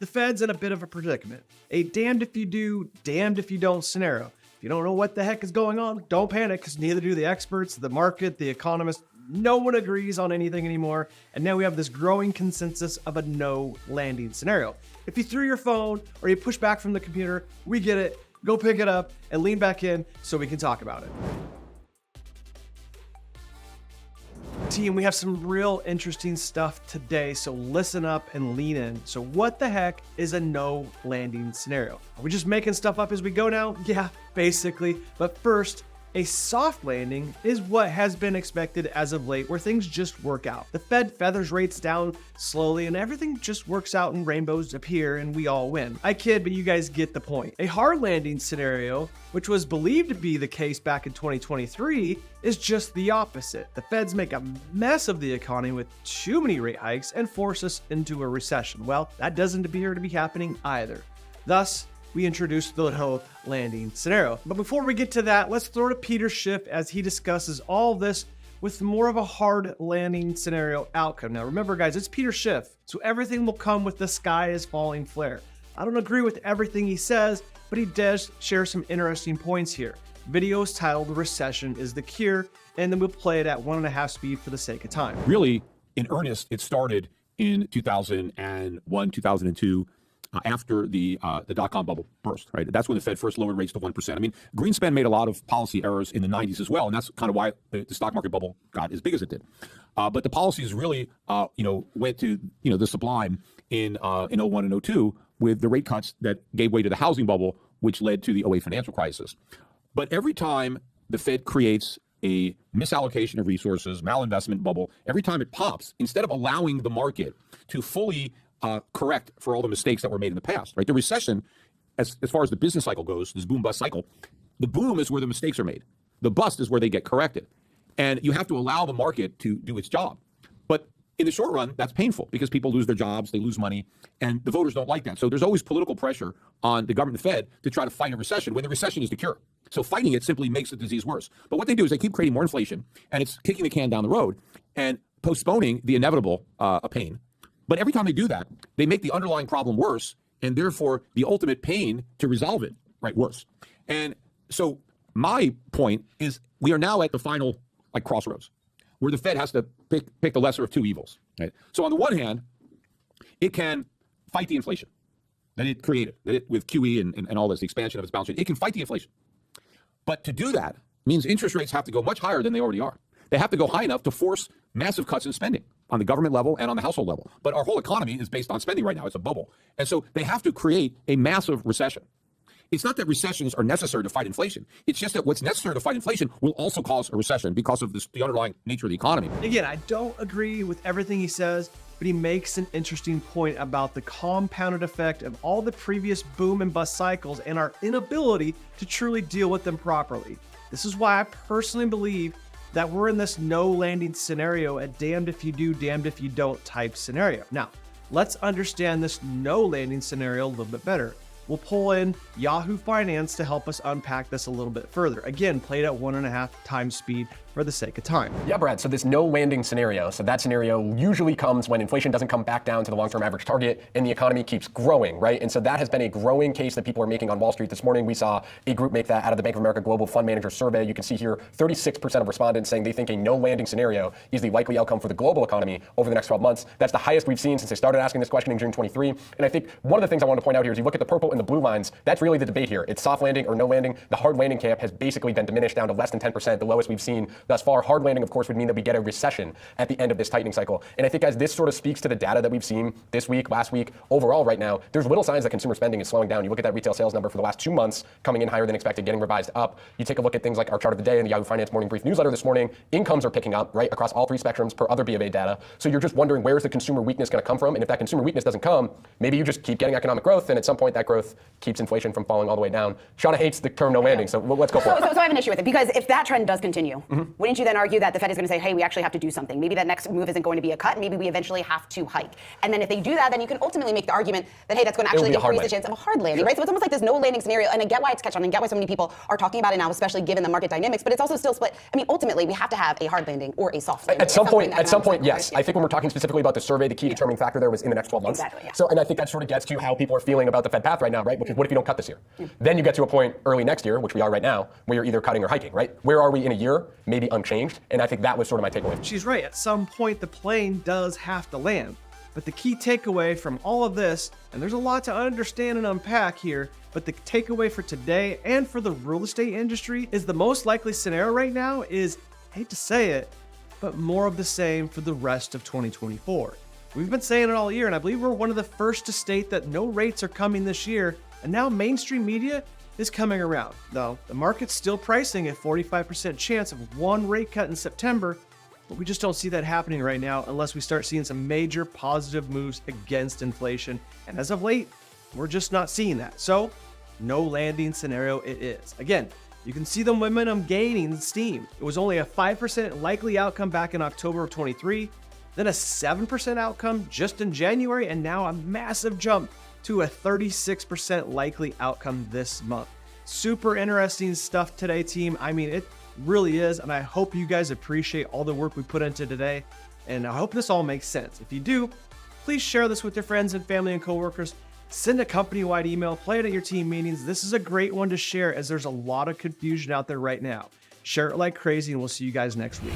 The Fed's in a bit of a predicament. A damned if you do, damned if you don't scenario. If you don't know what the heck is going on, don't panic, because neither do the experts, the market, the economists. No one agrees on anything anymore, and now we have this growing consensus of a no landing scenario. If you threw your phone or you push back from the computer, we get it. Go pick it up and lean back in so we can talk about it. Team, we have some real interesting stuff today, so listen up and lean in. So what the heck is a no landing scenario? Are we just making stuff up as we go now? Yeah, basically. But first, a soft landing is what has been expected as of late, where things just work out. The Fed feathers rates down slowly and everything just works out and rainbows appear and we all win. I kid, but you guys get the point. A hard landing scenario, which was believed to be the case back in 2023, is just the opposite. The Feds make a mess of the economy with too many rate hikes and force us into a recession. Well, that doesn't appear to be happening either. Thus, we introduced the no landing scenario. But before we get to that, let's throw to Peter Schiff as he discusses all of this with more of a hard landing scenario outcome. Now remember guys, it's Peter Schiff, so everything will come with the sky is falling flair. I don't agree with everything he says, but he does share some interesting points here. Video is titled "Recession is the Cure," and then we'll play it at 1.5 speed for the sake of time. Really, in earnest, it started in 2001, 2002, after the dot-com bubble burst, right? That's when the Fed first lowered rates to 1%. I mean, Greenspan made a lot of policy errors in the 90s as well, and that's kind of why the stock market bubble got as big as it did. But the policies really, went to, the sublime in 01 and 02 with the rate cuts that gave way to the housing bubble, which led to the 08 financial crisis. But every time the Fed creates a misallocation of resources, malinvestment bubble, every time it pops, instead of allowing the market to fully correct for all the mistakes that were made in the past, right? The recession, as far as the business cycle goes, this boom-bust cycle, the boom is where the mistakes are made. The bust is where they get corrected. And you have to allow the market to do its job. But in the short run, that's painful because people lose their jobs, they lose money, and the voters don't like that. So there's always political pressure on the government, the Fed, to try to fight a recession when the recession is the cure. So fighting it simply makes the disease worse. But what they do is they keep creating more inflation, and it's kicking the can down the road and postponing the inevitable pain. But every time they do that, they make the underlying problem worse, and therefore the ultimate pain to resolve it, right, worse. And so my point is we are now at the final crossroads where the Fed has to pick the lesser of two evils, right? So on the one hand, it can fight the inflation that it created, with QE and all this, the expansion of its balance sheet. It can fight the inflation. But to do that means interest rates have to go much higher than they already are. They have to go high enough to force massive cuts in spending on the government level and on the household level. But our whole economy is based on spending right now. It's a bubble. And so they have to create a massive recession. It's not that recessions are necessary to fight inflation. It's just that what's necessary to fight inflation will also cause a recession because of the underlying nature of the economy. Again, I don't agree with everything he says, but he makes an interesting point about the compounded effect of all the previous boom and bust cycles and our inability to truly deal with them properly. This is why I personally believe that we're in this no landing scenario, a damned if you do, damned if you don't type scenario. Now, let's understand this no landing scenario a little bit better. We'll pull in Yahoo Finance to help us unpack this a little bit further. Again, played at 1.5 times speed for the sake of time. Yeah, Brad, so this no landing scenario, so that scenario usually comes when inflation doesn't come back down to the long-term average target and the economy keeps growing, right? And so that has been a growing case that people are making on Wall Street. This morning, we saw a group make that out of the Bank of America Global Fund Manager Survey. You can see here 36% of respondents saying they think a no landing scenario is the likely outcome for the global economy over the next 12 months. That's the highest we've seen since they started asking this question in June 23. And I think one of the things I want to point out here is you look at the purple and the blue lines, that's really the debate here. It's soft landing or no landing. The hard landing camp has basically been diminished down to less than 10%, the lowest we've seen thus far. Hard landing, of course, would mean that we get a recession at the end of this tightening cycle. And I think as this sort of speaks to the data that we've seen this week, last week, overall right now, there's little signs that consumer spending is slowing down. You look at that retail sales number for the last 2 months coming in higher than expected, getting revised up. You take a look at things like our chart of the day in the Yahoo Finance Morning Brief newsletter this morning. Incomes are picking up, right, across all three spectrums per other B of A data. So you're just wondering where's the consumer weakness going to come from? And if that consumer weakness doesn't come, maybe you just keep getting economic growth, and at some point that growth keeps inflation from falling all the way down. Shauna hates the term no landing, so let's go for it. So I have an issue with it, because if that trend does continue, wouldn't you then argue that the Fed is going to say, hey, we actually have to do something? Maybe that next move isn't going to be a cut. Maybe we eventually have to hike. And then if they do that, then you can ultimately make the argument that, hey, that's going to actually increase the chance of a hard landing, right? So it's almost like this no landing scenario. And I get why it's catch on and get why so many people are talking about it now, especially given the market dynamics, but it's also still split. I mean, ultimately, we have to have a hard landing or a soft landing. At some point, yes. I think when we're talking specifically about the survey, the key determining factor there was in the next 12 months. Exactly, yeah. So, and I think that sort of gets to how people are feeling about the Fed path right now, right? Which is, what if you don't cut this year? Then you get to a point early next year, which we are right now, where you're either cutting or hiking, right? Where are we in a year? Maybe unchanged. And I think that was sort of my takeaway. She's right. At some point, the plane does have to land. But the key takeaway from all of this, and there's a lot to understand and unpack here, but the takeaway for today and for the real estate industry is the most likely scenario right now is, I hate to say it, but more of the same for the rest of 2024. We've been saying it all year, and I believe we're one of the first to state that no rates are coming this year, and now mainstream media is coming around. Though the market's still pricing a 45% chance of one rate cut in September, but we just don't see that happening right now unless we start seeing some major positive moves against inflation. And as of late, we're just not seeing that. So, no landing scenario it is. Again, you can see the momentum gaining steam. It was only a 5% likely outcome back in October of 23, then a 7% outcome just in January, and now a massive jump to a 36% likely outcome this month. Super interesting stuff today, team. I mean, it really is, and I hope you guys appreciate all the work we put into today, and I hope this all makes sense. If you do, please share this with your friends and family and coworkers. Send a company-wide email, play it at your team meetings. This is a great one to share as there's a lot of confusion out there right now. Share it like crazy, and we'll see you guys next week.